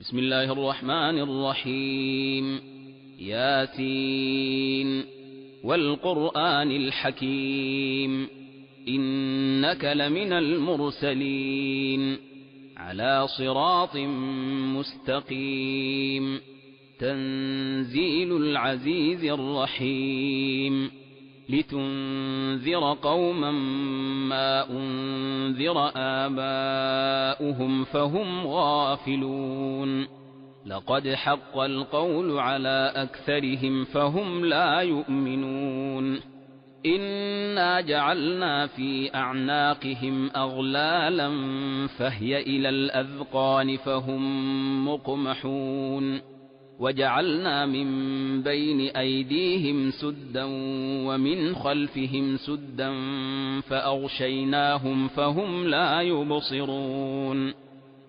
بسم الله الرحمن الرحيم ياسين والقرآن الحكيم إنك لمن المرسلين على صراط مستقيم تنزيل العزيز الرحيم لتنذر قوما ما أنذر آباؤهم فهم غافلون لقد حق القول على أكثرهم فهم لا يؤمنون إنا جعلنا في أعناقهم أغلالا فهي إلى الأذقان فهم مقمحون وجعلنا من بين أيديهم سدا ومن خلفهم سدا فأغشيناهم فهم لا يبصرون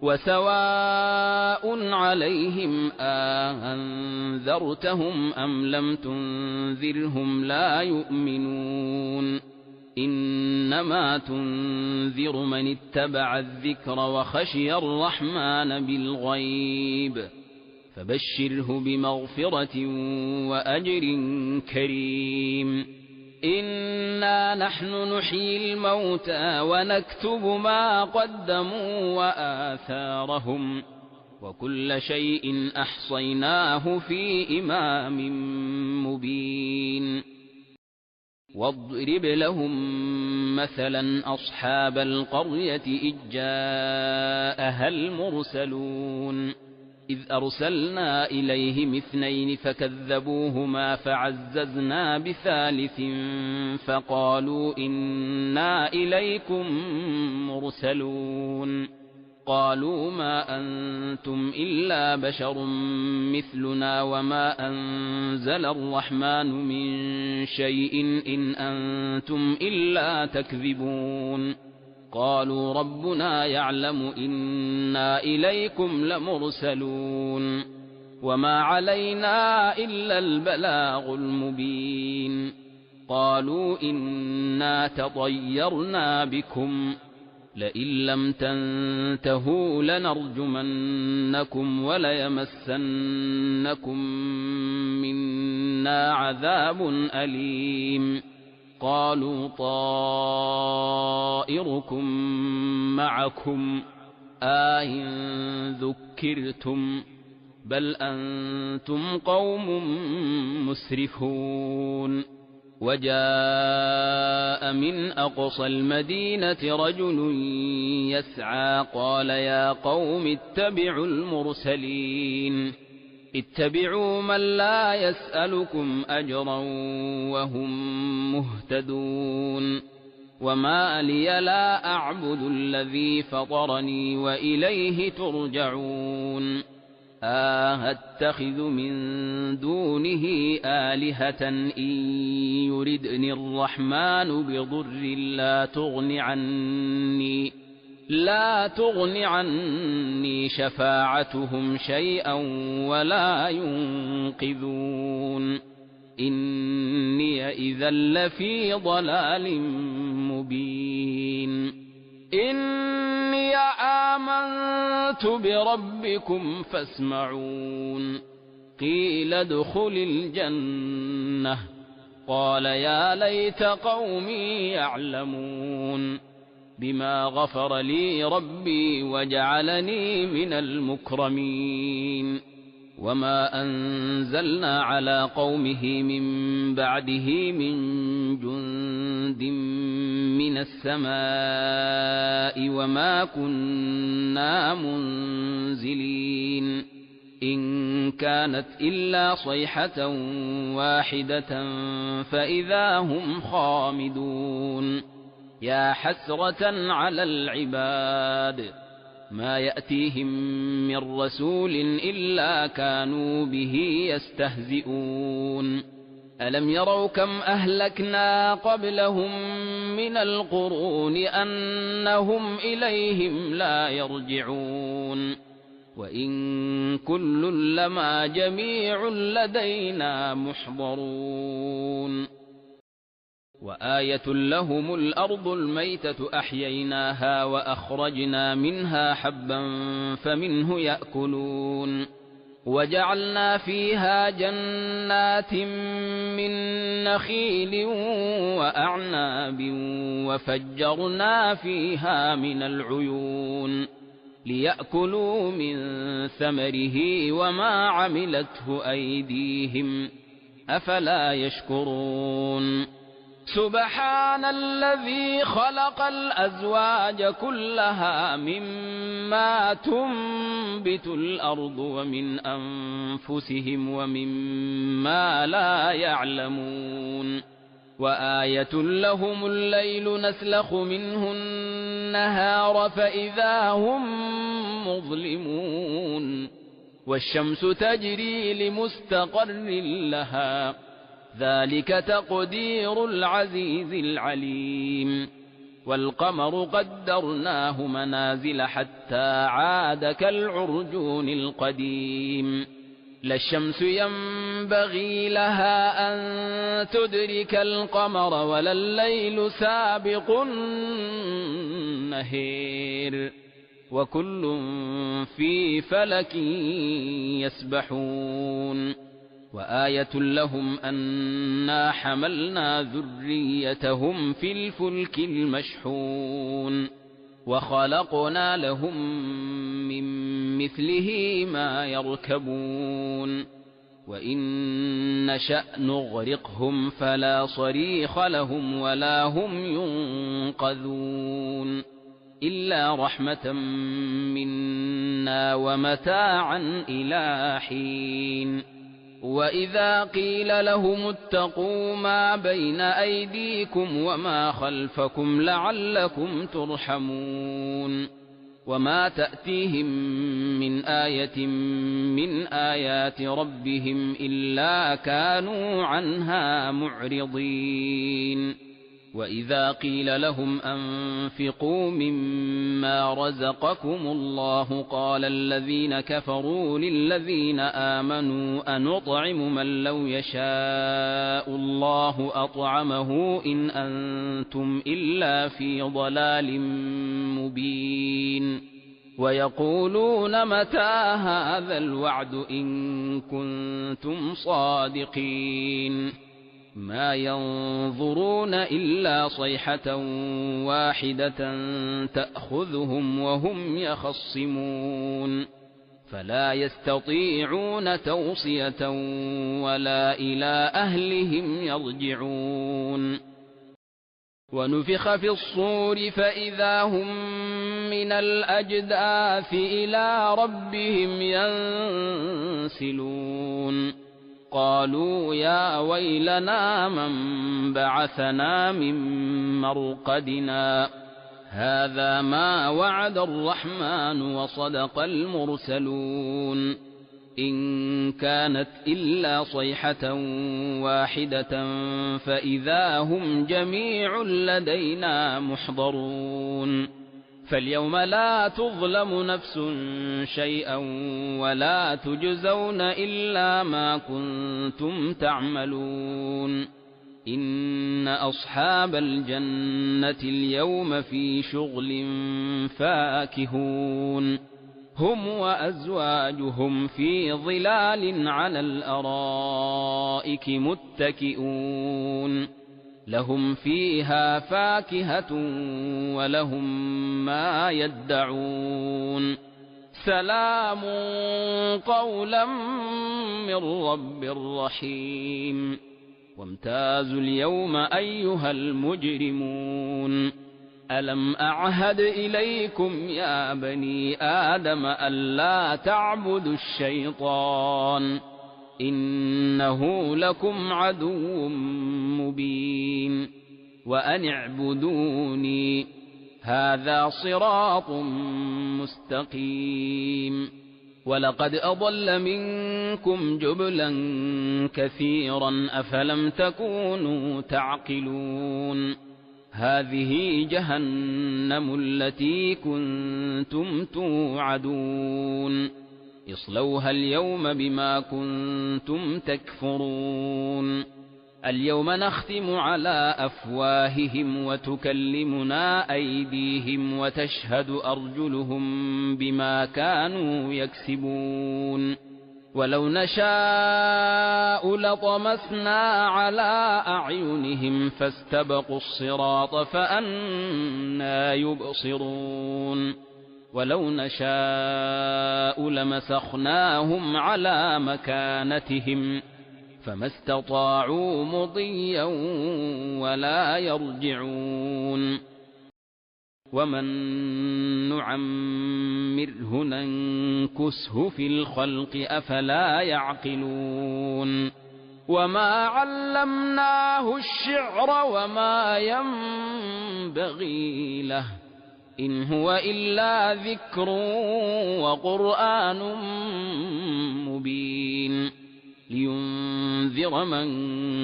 وسواء عليهم أنذرتهم أم لم تنذرهم لا يؤمنون إنما تنذر من اتبع الذكر وخشي الرحمن بالغيب فبشره بمغفرة وأجر كريم إنا نحن نحيي الموتى ونكتب ما قدموا وآثارهم وكل شيء أحصيناه في إمام مبين واضرب لهم مثلا أصحاب القرية إذ جاءها المرسلون إذ أرسلنا إليهم اثنين فكذبوهما فعززنا بثالث فقالوا إنا إليكم مرسلون قالوا ما أنتم إلا بشر مثلنا وما أنزل الرحمن من شيء إن أنتم إلا تكذبون قالوا ربنا يعلم إنا إليكم لمرسلون وما علينا إلا البلاغ المبين قالوا إنا تطيرنا بكم لئن لم تنتهوا لنرجمنكم وليمسنكم منا عذاب أليم قالوا طائركم معكم أئن ذكرتم بل أنتم قوم مسرفون وجاء من أقصى المدينة رجل يسعى قال يا قوم اتبعوا المرسلين اتبعوا من لا يسألكم أجرا وهم مهتدون وما لي لا أعبد الذي فطرني وإليه ترجعون أتخذ من دونه آلهة إن يردني الرحمن بضر لا تغن عني شفاعتهم شيئا ولا ينقذون إني إذا لفي ضلال مبين إني آمنت بربكم فاسمعون قيل ادخل الجنة قال يا ليت قومي يعلمون بما غفر لي ربي وجعلني من المكرمين وما أنزلنا على قومه من بعده من جند من السماء وما كنا منزلين إن كانت إلا صيحة واحدة فإذا هم خامدون يا حسرة على العباد ما يأتيهم من رسول إلا كانوا به يستهزئون ألم يروا كم أهلكنا قبلهم من القرون أنهم إليهم لا يرجعون وإن كل لما جميع لدينا محضرون وآية لهم الأرض الميتة أحييناها وأخرجنا منها حبا فمنه يأكلون وجعلنا فيها جنات من نخيل وأعناب وفجرنا فيها من العيون ليأكلوا من ثمره وما عملته أيديهم أفلا يشكرون سبحان الذي خلق الأزواج كلها مما تنبت الأرض ومن أنفسهم ومما لا يعلمون وآية لهم الليل نسلخ منه النهار فإذا هم مظلمون والشمس تجري لمستقر لها ذلك تقدير العزيز العليم والقمر قدرناه منازل حتى عاد كالعرجون القديم لا الشمس ينبغي لها أن تدرك القمر ولا الليل سابق النهار وكل في فلك يسبحون وآية لهم أنا حملنا ذريتهم في الفلك المشحون وخلقنا لهم من مثله ما يركبون وإن نشأ نغرقهم فلا صريخ لهم ولا هم ينقذون إلا رحمة منا ومتاعا إلى حين وإذا قيل لهم اتقوا ما بين أيديكم وما خلفكم لعلكم ترحمون وما تأتيهم من آية من آيات ربهم إلا كانوا عنها معرضين وإذا قيل لهم أنفقوا مما رزقكم الله قال الذين كفروا للذين آمنوا أنطعم من لو يشاء الله أطعمه إن أنتم إلا في ضلال مبين ويقولون متى هذا الوعد إن كنتم صادقين ما ينظرون إلا صيحة واحدة تأخذهم وهم يخصمون فلا يستطيعون توصية ولا إلى أهلهم يرجعون ونفخ في الصور فإذا هم من الأجداث إلى ربهم ينسلون قالوا يا ويلنا من بعثنا من مرقدنا هذا ما وعد الرحمن وصدق المرسلون إن كانت إلا صيحة واحدة فإذا هم جميع لدينا محضرون فاليوم لا تظلم نفس شيئا ولا تجزون إلا ما كنتم تعملون إن أصحاب الجنة اليوم في شغل فاكهون هم وأزواجهم في ظلال على الأرائك متكئون لهم فيها فاكهة ولهم ما يدعون سلام قولا من رب رحيم وامتازوا اليوم أيها المجرمون ألم أعهد إليكم يا بني آدم ألا تعبدوا الشيطان إنه لكم عدو مبين وأن اعبدوني هذا صراط مستقيم ولقد أضل منكم جبلا كثيرا أفلم تكونوا تعقلون هذه جهنم التي كنتم توعدون اصلوها اليوم بما كنتم تكفرون اليوم نختم على أفواههم وتكلمنا أيديهم وتشهد أرجلهم بما كانوا يكسبون ولو نشاء لطمسنا على أعينهم فاستبقوا الصراط فأنى يبصرون ولو نشاء لمسخناهم على مكانتهم فما استطاعوا مضيا ولا يرجعون ومن نعمره ننكسه في الخلق أفلا يعقلون وما علمناه الشعر وما ينبغي له إن هو إلا ذكر وقرآن مبين لينذر من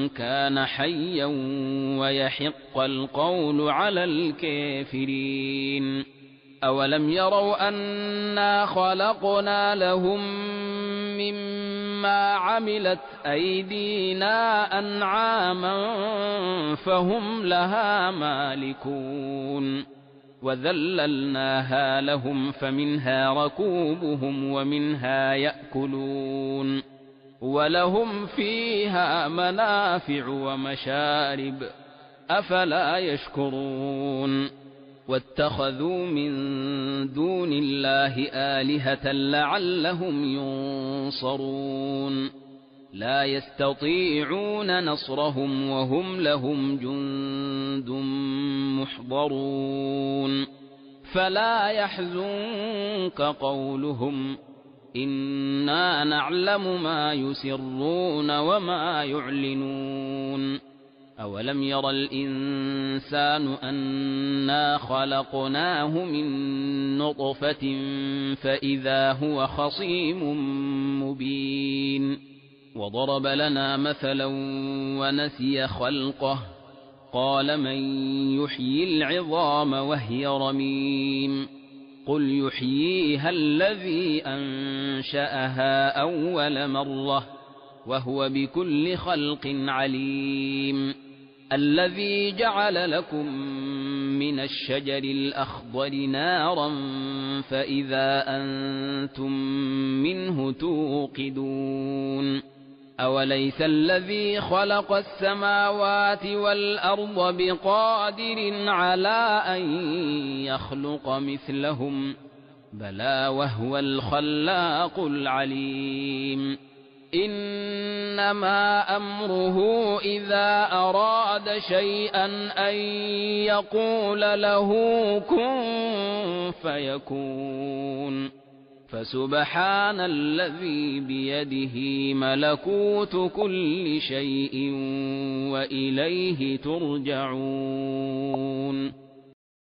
كان حيا ويحق القول على الكافرين أولم يروا أنا خلقنا لهم مما عملت أيدينا أنعاما فهم لها مالكون وذللناها لهم فمنها ركوبهم ومنها يأكلون ولهم فيها منافع ومشارب أفلا يشكرون واتخذوا من دون الله آلهة لعلهم ينصرون لا يستطيعون نصرهم وهم لهم جند محضرون فلا يحزنك قولهم إنا نعلم ما يسرون وما يعلنون أولم ير الإنسان أنا خلقناه من نطفة فإذا هو خصيم مبين وضرب لنا مثلا ونسي خلقه قال من يحيي العظام وهي رميم قل يحييها الذي أنشأها أول مرة وهو بكل خلق عليم الذي جعل لكم من الشجر الأخضر نارا فإذا أنتم منه توقدون أوليس الذي خلق السماوات والأرض بقادر على أن يخلق مثلهم بلى وهو الخلاق العليم إنما أمره إذا أراد شيئا أن يقول له كن فيكون فسبحان الذي بيده ملكوت كل شيء وإليه ترجعون